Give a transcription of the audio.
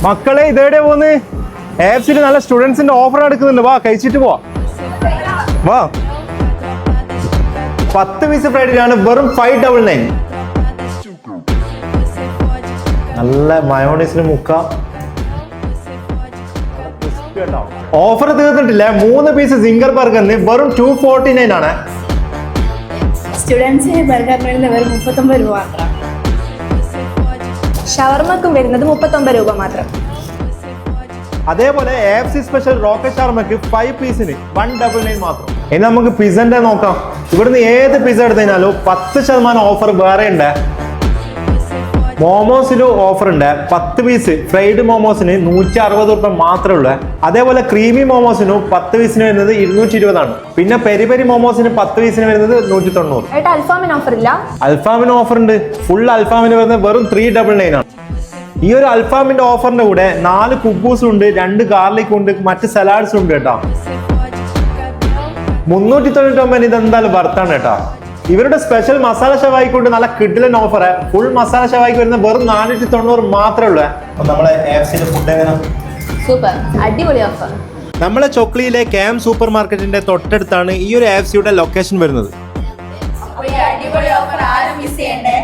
മക്കളെ ഇതേടെ പോന്ന് ആപ്സിൽ നല്ല സ്റ്റുഡൻസിന്റെ ഓഫർ എടുക്കുന്നുണ്ട്. വാ കഴിച്ചിട്ട് പോവാ. വാ 10 പീസ് ഫ്രൈഡിലാണ് വെറും 599. നല്ല മയോണൈസിന് മുക്കാം. ഓഫർ തീർന്നിട്ടില്ല. 3 പീസ് സിംഗർ ബർഗറിന് വെറും 249 ആണ്. സ്റ്റുഡൻസിന് ബർഗറിന് വെറും 39 രൂപ മാത്രം. ഷവർമക്കും വരുന്നത് 39 രൂപ മാത്രം. അതേപോലെ AFC സ്പെഷ്യൽ റോക്കറ്റ് ഷവർമക്ക് 5 പീസിന് 199 മാത്രം. ഇനി നമുക്ക് പിസന്റെ നോക്കാം. ഇവിടുന്ന് ഏത് പിസ എടുത്തതിനാലും 10% ഓഫർ വേറെ ഉണ്ട്. മോമോസിലും ഓഫർ ഉണ്ട്. 10 പീസ് ഫ്രൈഡ് മോമോസിന് 160 രൂപ മാത്രമേ ഉള്ളൂ. അതേപോലെ ക്രീമി മോമോസിനും 10 പീസിന് വരുന്നത് 220 ആണ്. പിന്നെ പെരി പെരി മോമോസിന് 10 പീസിന് വരുന്നത് 190. അൽഫാമിന് ഓഫർ ഇല്ല? അൽഫാമിന് ഓഫർ ഉണ്ട്. ഫുൾ അൽഫാമിന് വരുന്നത് വെറും 399 ആണ്. ഈ ഒരു അൽഫാമിന്റെ ഓഫറിന്റെ കൂടെ 4 കുബൂസും ഉണ്ട്, 2 ഗാർലിക് ഉണ്ട്, മറ്റ് സലാഡ്സും ഉണ്ട് കേട്ടോ. 399 ഇതെന്തായാലും വർത്താണ് കേട്ടോ. ഇവരുടെ സ്പെഷ്യൽ മസാല ഷവായിക്ക് കൊണ്ട് നല്ല കിഡിലൻ ഓഫർ. ഫുൾ മസാല ഷവായിക്ക് വരുന്ന വെറും 490 മാത്രമേ ഉള്ളൂ. നമ്മളെ AFCയിലെ ഫുഡ് എങ്ങനെ? സൂപ്പർ, അടിപൊളി ഓഫർ. നമ്മളെ ചൊക്ലിയിലെ ക്യാം സൂപ്പർ മാർക്കറ്റിന്റെ തൊട്ടടുത്താണ് ഈ ഒരു AFCയുടെ ലൊക്കേഷൻ വരുന്നത്. അടിപൊളി ഓഫർ ആരും മിസ് ചെയ്യണ്ടേ.